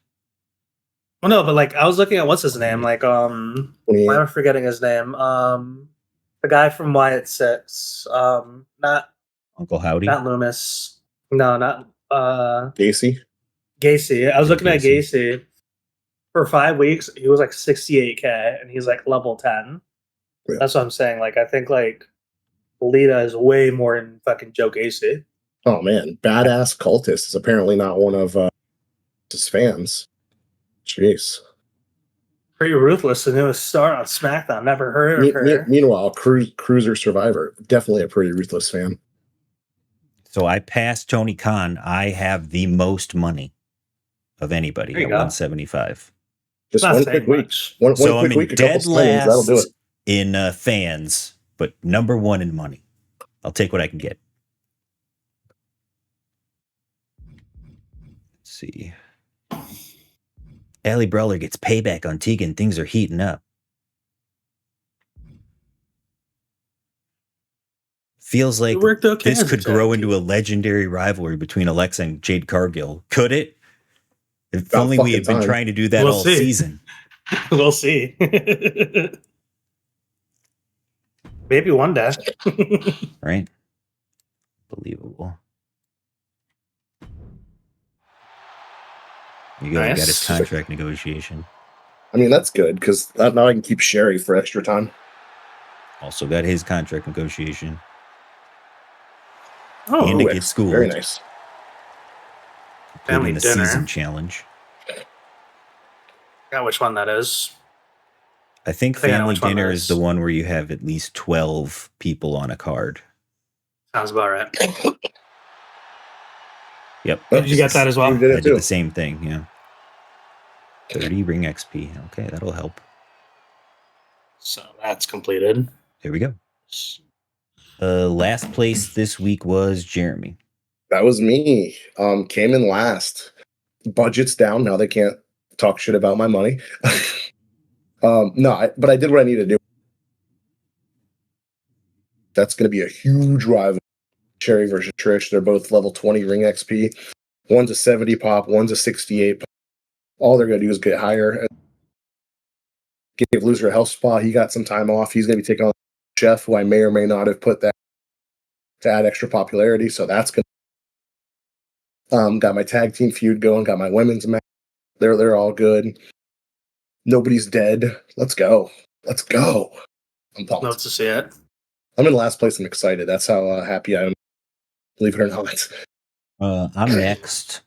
Well, no, but like I was looking at what's his name? Like why am I forgetting his name? The guy from Wyatt 6. Not Uncle Howdy. Not Loomis. No, not Gacy. I was looking at Gacy. For 5 weeks, he was like 68K and he's like level 10. Yeah. That's what I'm saying. Like, I think like Lita is way more than fucking Joe Gacy. Oh man, Badass Cultist is apparently not one of his fans. Jeez. Pretty Ruthless, the newest star on SmackDown. Never heard of her. Meanwhile, Cruiser Survivor, definitely a Pretty Ruthless fan. So I passed Tony Khan. I have the most money of anybody at 175. Just one quick week. One quick week, a couple signings, that'll do it. In fans, but number 1 in money. I'll take what I can get. Let's see. Allie Brawler gets payback on Tegan. Things are heating up. feels like It worked okay this as a could grow tag into a team. legendary rivalry between Alexa and Jade Cargill. Could it? If About only we fucking had been time. trying to do that We'll all see. season. We'll see. Maybe one day. Right? Believable. You go. He got his Nice. contract negotiation. I mean, that's good because now I can keep Sherry for extra time. Also got his contract negotiation. Oh, And to get schooled. Very nice. Family Including the dinner. season challenge. Forgot which one that is. I think I know family which one dinner that is the one where you have at least 12 people on a card. Sounds about right. Yep. Did you get that as well? You did I it did too. the same thing, yeah. 30 ring XP. Okay, that'll help. So that's completed. Here we go. Last place this week was Jeremy. That was me. Came in last. Budget's down now. They can't talk shit about my money. But I did what I needed to do. That's going to be a huge rival. Sherry versus Trish. They're both level 20 ring XP. One's a 70 pop. One's a 68 pop. All they're going to do is get higher. Give Loser a health spot. He got some time off. He's going to be taking on Jeff, who I may or may not have put that to add extra popularity. So that's good. Got my tag team feud going. Got my women's match. They're all good. Nobody's dead. Let's go. Let's go. I'm pumped. Love to see it. I'm in last place. I'm excited. That's how happy I am. Believe it or not. I'm next.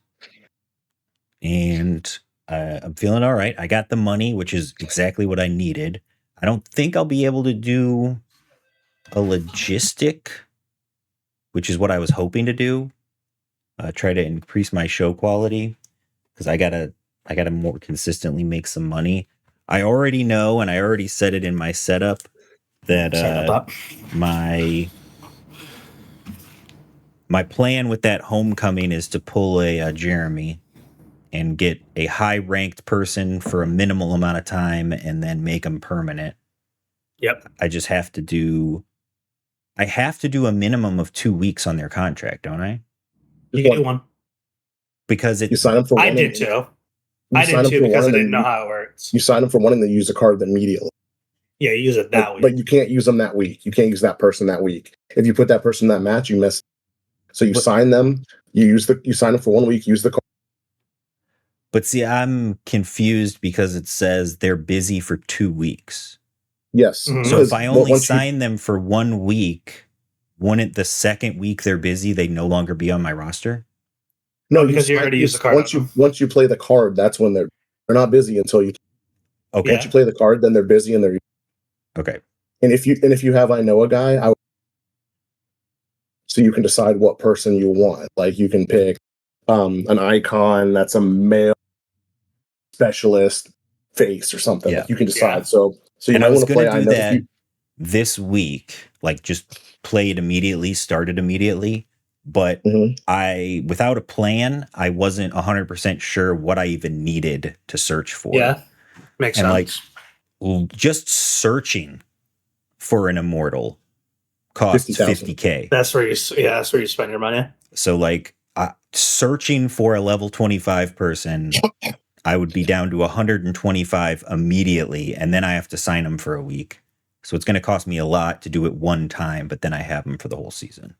And I'm feeling all right. I got the money, which is exactly what I needed. I don't think I'll be able to do a logistic, which is what I was hoping to do. Try to increase my show quality because I gotta more consistently make some money. I already know, and I already said it in my setup, that my plan with that homecoming is to pull a Jeremy and get a high ranked person for a minimal amount of time and then make them permanent. Yep. I just have to do a minimum of 2 weeks on their contract, don't I? You can do one. Because You sign them for one. I did too. I did too because I didn't know how it works. You sign them for one and then use the card immediately. Yeah, you use it that week. But you can't use them that week. You can't use that person that week. If you put that person in that match, you miss. So you sign them. You sign them for 1 week. Use the card. But see, I'm confused because it says they're busy for 2 weeks. Yes. Mhm. So if I only sign them for 1 week, wouldn't the second week they're busy, they no longer be on my roster? No, because you already used the card. Once you play the card, that's when they're not busy until you. Okay. Once you play the card, then they're busy and they're. Okay. And if you have I know a guy, so you can decide what person you want. Like you can pick an icon that's a male specialist face or something. Yeah. Like you can decide. Yeah. So you And might I was want to going play. to do that if you, this week, like just play it immediately, start it immediately. But Mhm. without a plan, I wasn't 100% sure what I even needed to search for. Yeah, makes sense. Like, just searching for an immortal costs 50K. That's where you spend your money. So like searching for a level 25 person, I would be down to 125 immediately, and then I have to sign them for a week. So it's going to cost me a lot to do it one time, but then I have them for the whole season.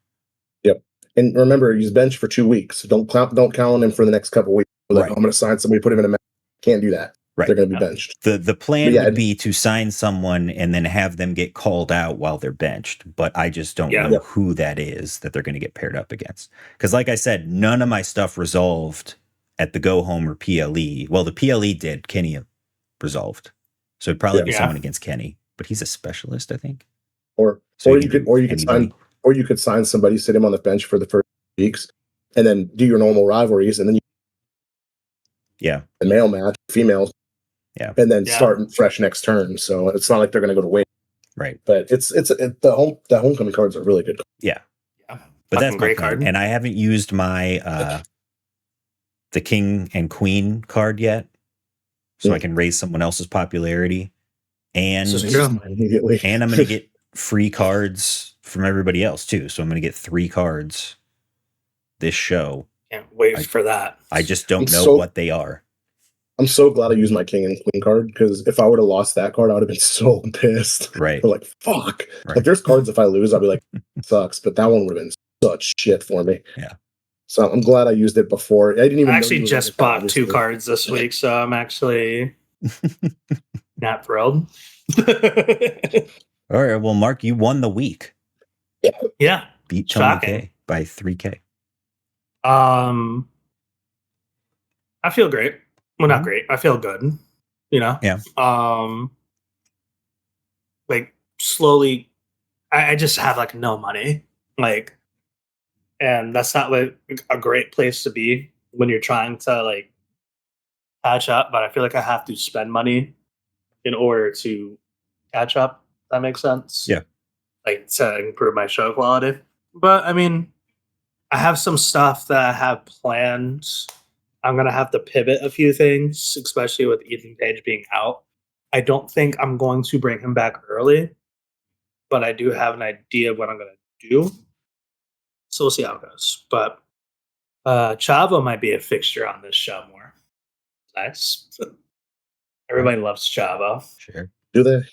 Yep. And remember, he's benched for 2 weeks. Don't count on him for the next couple of weeks. Like, Right. I'm going to sign somebody, put him in a match. Can't do that. Right. They're going to be benched. The plan would be to sign someone and then have them get called out while they're benched. But I just don't know who that is that they're going to get paired up against. Because like I said, none of my stuff resolved at the Go Home or PLE. Well, the PLE did. Kenny resolved. So it'd probably be someone against Kenny. But he's a specialist, I think. Or you could sign somebody, sit him on the bench for the first weeks, and then do your normal rivalries, and then the male match, females, and then start fresh next turn. So it's not like they're going to go to wait, right? But the homecoming cards are really good. Yeah. But that's my card, and I haven't used my the king and queen card yet, so I can raise someone else's popularity, and I'm going to get free cards from everybody else too. So I'm going to get 3 cards this show. Can't wait for that. I just don't know what they are. I'm so glad I used my king and queen card, because if I would have lost that card, I would have been so pissed. Right. Like, fuck. Right. Like, there's cards if I lose, I'll be like, sucks. But that one would have been such shit for me. Yeah. So I'm glad I used it before. I didn't even. I actually just bought 2 cards this week, so I'm actually not thrilled. All right. Well, Mark, you won the week. Yeah. Beat Tony K by 3K. I feel great. Well, not great. I feel good. You know? Yeah. Like, slowly, I just have, like, no money. Like, and that's not, like, a great place to be when you're trying to, like, catch up. But I feel like I have to spend money in order to catch up. That makes sense? Yeah. Like, to improve my show quality. But, I mean, I have some stuff that I have planned. I'm going to have to pivot a few things, especially with Ethan Page being out. I don't think I'm going to bring him back early, but I do have an idea of what I'm going to do. So we'll see how it goes. But Chavo might be a fixture on this show more. Nice. Everybody loves Chavo. Sure. Do they?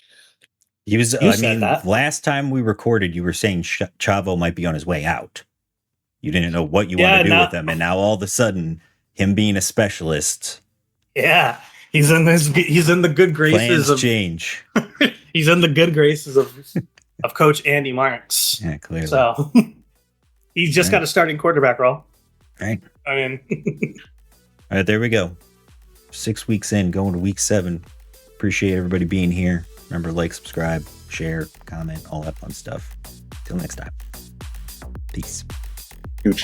He was, You said that. last time we recorded, you were saying Chavo might be on his way out. You didn't know what you want to do with him. And now all of a sudden, him being a specialist. Yeah. He's in the good graces of change. He's in the good graces of Coach Andy Marks. Yeah, clearly. So he's just got a starting quarterback role. Right. I mean, all right, there we go. 6 weeks in, going to week 7. Appreciate everybody being here. Remember, like, subscribe, share, comment, all that fun stuff. Till next time. Peace. Huge.